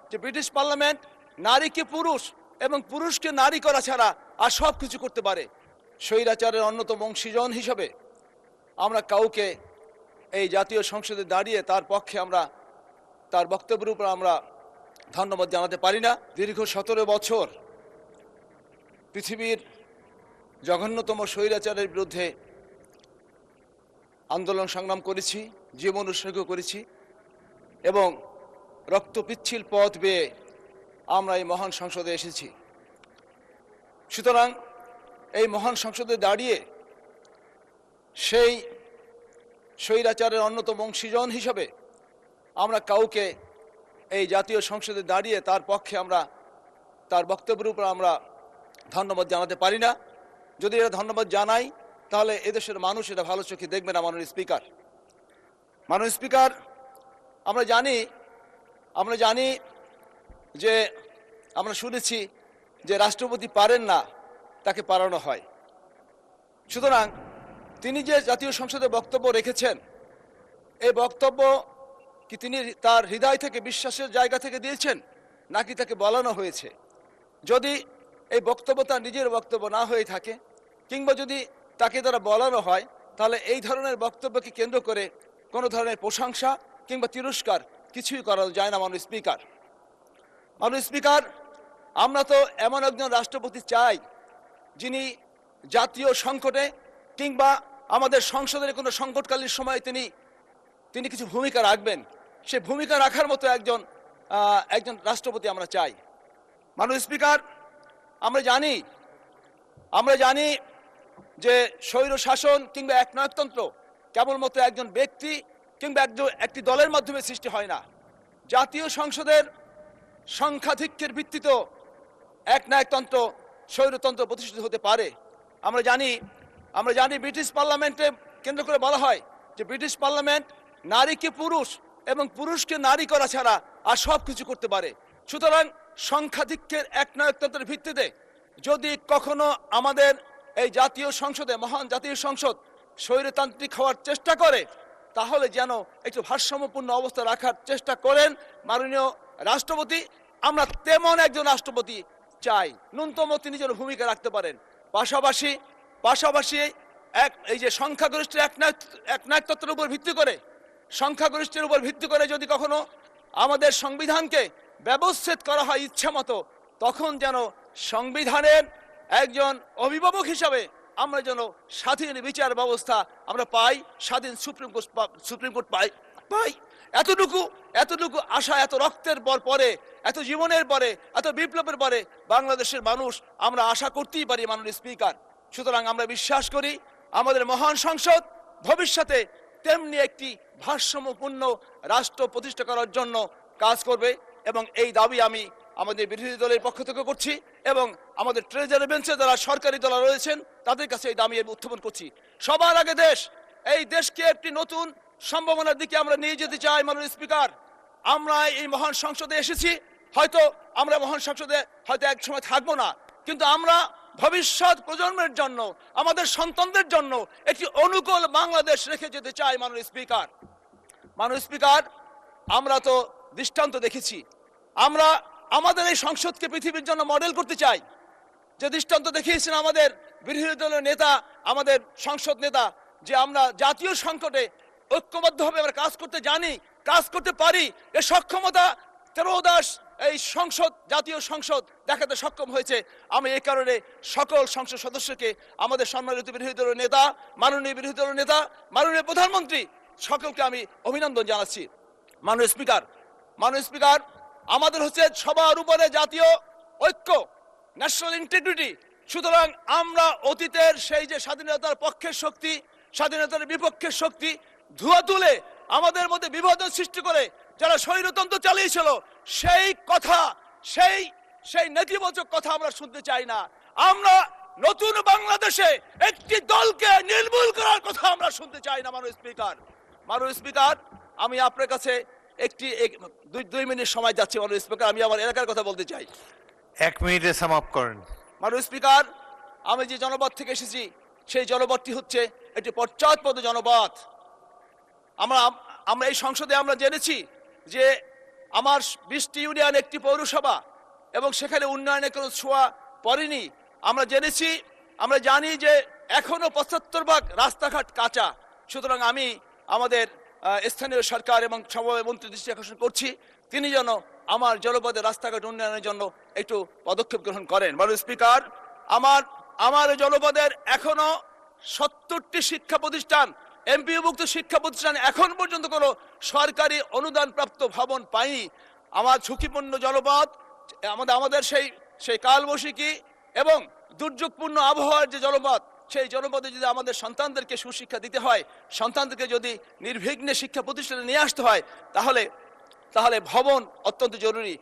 যে British parliament নারীকে পুরুষ এবং পুরুষকে নারী করা ছাড়া আর সব কিছু করতে পারে। স্বৈরাচারের অন্যতম অংশীজন হিসেবে আমরা কাউকে এই জাতীয় সংসদে দাঁড়িয়ে তার পক্ষে আমরা তার বক্তব্যের উপর আমরা ধন্যবাদ জানাতে পারি না। দীর্ঘ 17 বছর পৃথিবীর জঘন্যতম স্বৈরাচারের বিরুদ্ধে আন্দোলন সংগ্রাম করেছি, জীবন উৎসর্গ করেছি এবং রক্তপিচ্ছিল পথ বেয়ে আমরা এই মহান সংসদে এসেছি। সুতরাং এই মহান সংসদে দাঁড়িয়ে সেই স্বৈরাচারের অন্যতম অংশীজন হিসেবে আমরা কাউকে এই জাতীয় সংসদে দাঁড়িয়ে তার পক্ষে আমরা তার বক্তব্যের উপর আমরা ধন্যবাদ জানাতে পারি না। যদি এটা ধন্যবাদ জানাই তাহলে এদেশের মানুষ এটা ভালো চোখে দেখবে না। মাননীয় স্পিকার, মাননীয় স্পিকার, আমরা জানি যে আমরা শুনেছি যে রাষ্ট্রপতি পারেন না, তাকে পারানো হয়। সুতরাং তিনি যে জাতীয় সংসদে বক্তব্য রেখেছেন, এই বক্তব্য কি তিনি তার হৃদয় থেকে বিশ্বাসের জায়গা থেকে দিয়েছেন নাকি তাকে বলানো হয়েছে? যদি এই বক্তব্য তার নিজের বক্তব্য না হয়ে থাকে কিংবা যদি তাকে দ্বারা বলানো হয়, তাহলে এই ধরনের বক্তব্যকে কেন্দ্র করে কোনো ধরনের প্রশংসা কিংবা তিরস্কার কিছুই করা যায় না। মাননীয় স্পিকার, মাননীয় স্পিকার, আমরা তো এমন একজন রাষ্ট্রপতি চাই যিনি জাতীয় সংকটে কিংবা আমাদের সংসদের কোনো সংকটকালীন সময় তিনি কিছু ভূমিকা রাখবেন। সে ভূমিকা রাখার মতো একজন রাষ্ট্রপতি আমরা চাই। মাননীয় স্পিকার, আমরা জানি যে স্বৈর শাসন কিংবা একনায়কতন্ত্র কেবলমাত্র একজন ব্যক্তি কিংবা একটি দলের মাধ্যমে সৃষ্টি হয় না। জাতীয় সংসদের সংখ্যাধিক্যের ভিত্তিতেও একনায়কতন্ত্র স্বৈরতন্ত্র প্রতিষ্ঠিত হতে পারে। আমরা জানি ব্রিটিশ পার্লামেন্টে কেন্দ্র করে বলা হয় যে ব্রিটিশ পার্লামেন্ট নারীকে পুরুষ এবং পুরুষকে নারী করা ছাড়া আর সব কিছু করতে পারে। সুতরাং সংখ্যাধিক্যের একনায়কতন্ত্রের ভিত্তিতে যদি কখনো আমাদের এই জাতীয় সংসদে, মহান জাতীয় সংসদ স্বৈরতান্ত্রিক হওয়ার চেষ্টা করে, তাহলে যেন একটু ভারসাম্যপূর্ণ অবস্থা রাখার চেষ্টা করেন মাননীয় রাষ্ট্রপতি। আমরা তেমন একজন রাষ্ট্রপতি চাই, ন্যূনতম তিনি যেন ভূমিকা রাখতে পারেন। পাশাপাশি এই যে সংখ্যাগরিষ্ঠের একনায়কতন্ত্রের উপর ভিত্তি করে, সংখ্যাগরিষ্ঠের উপর ভিত্তি করে যদি কখনো আমাদের সংবিধানকে ব্যবচ্ছেদ করা হয় ইচ্ছা মতো, তখন যেন সংবিধানের একজন অভিভাবক হিসাবে আমরা যেন স্বাধীন বিচার ব্যবস্থা আমরা পাই, স্বাধীন সুপ্রিম কোর্ট পাই। এতটুকু আশা, এত রক্তের পরে, এত জীবনের পরে, এত বিপ্লবের পরে বাংলাদেশের মানুষ আমরা আশা করতেই পারি। মাননীয় স্পিকার, সুতরাং আমরা বিশ্বাস করি আমাদের মহান সংসদ ভবিষ্যতে তেমনি একটি ভারসাম্যপূর্ণ রাষ্ট্র প্রতিষ্ঠা করার জন্য কাজ করবে এবং এই দাবি আমি আমাদের বিরোধী দলের পক্ষ থেকে করছি এবং আমাদের ট্রেজারি বেঞ্চে যারা সরকারি দল রয়েছেন তাদের কাছে এই দাবি আমি উত্থাপন করছি। সবার আগে এই দেশকে একটি নতুন সম্ভাবনার দিকে আমরা নিয়ে যেতে চাই। মাননীয় স্পিকার, আমরা এই মহান সংসদে এসেছি, হয়তো আমরা মহান সংসদে হয়তো এক সময় থাকবো না, কিন্তু আমরা ভবিষ্যৎ প্রজন্মের জন্য, আমাদের সন্তানদের জন্য একটি অনুকূল বাংলাদেশ রেখে যেতে চাই। মাননীয় স্পিকার, আমরা তো দৃষ্টান্ত দেখেছি, আমরা আমাদের এই সংসদকে পৃথিবীর জন্য মডেল করতে চাই। যে দৃষ্টান্ত দেখিয়েছেন আমাদের বিরোধী দলের নেতা, আমাদের সংসদ নেতা, যে আমরা জাতীয় সংকটে ঐক্যবদ্ধভাবে আমরা কাজ করতে জানি, কাজ করতে পারি, এ সক্ষমতা ত্রয়োদশ এই জাতীয় সংসদ দেখাতে সক্ষম হয়েছে। আমি এই কারণে সকল সংসদ সদস্যকে, আমাদের সম্মানিত বিরোধী দলের নেতা, মাননীয় বিরোধী দলের নেতা, মাননীয় প্রধানমন্ত্রী, সকলকে আমি অভিনন্দন জানাচ্ছি। মাননীয় স্পিকার, আমাদের হচ্ছে সবার উপরে জাতীয় ঐক্য, ন্যাশনাল ইন্টিগ্রিটি। সুতরাং আমরা অতীতের সেই যে স্বাধীনতার পক্ষের শক্তি, স্বাধীনতার বিপক্ষের শক্তি ধুয়া তুলে আমাদের মধ্যে বিভাজন সৃষ্টি করে যারা স্বৈরতন্ত্র চালিয়েছিল, সেই নেতিবাচক কথা আমরা শুনতে চাই না। আমরা নতুন বাংলাদেশে একটি দলকে নির্মূল করার কথা আমরা শুনতে চাই না। মাননীয় স্পিকার, আমি আপনার কাছে দুই মিনিট সময় যাচ্ছে। মাননীয় স্পিকার, আমি আমার এলাকার কথা বলতে চাই। 1 মিনিটে সমাপ্ত করেন। মাননীয় স্পিকার, আমি যে জনপদ থেকে এসেছি সেই জনপদটি হচ্ছে একটি পশ্চাৎপদ জনপদ। আমরা এই সংসদে আমরা জেনেছি যে আমার 20টি ইউনিয়ন, একটি পৌরসভা, এবং সেখানে উন্নয়নের কোনো ছোঁয়া পড়েনি। আমরা জেনেছি, আমরা জানি যে এখনো 75% রাস্তাঘাট কাঁচা। সুতরাং আমি আমাদের স্থানীয় সরকার এবং সমবায় মন্ত্রী দৃষ্টি আকর্ষণ করছি, তিনি যেন আমার জনপদের রাস্তাঘাট উন্নয়নের জন্য একটু পদক্ষেপ গ্রহণ করেন। মাননীয় স্পিকার, আমার জনপদের এখনো 70টি শিক্ষা প্রতিষ্ঠান, এমপিওভুক্ত শিক্ষা প্রতিষ্ঠান এখন পর্যন্ত কোনো সরকারি অনুদানপ্রাপ্ত ভবন পায়নি। আমার ঝুঁকিপূর্ণ জনপদ, আমাদের সেই কালবৈশাখী এবং দুর্যোগপূর্ণ আবহাওয়ার যে জনপদ, সেই জনপদে যদি আমাদের সন্তানদেরকে সুশিক্ষা দিতে হয়, সন্তানদেরকে যদি নির্বিঘ্নে শিক্ষা প্রতিষ্ঠানে নিয়ে আসতে হয়, তাহলে ভবন অত্যন্ত জরুরি।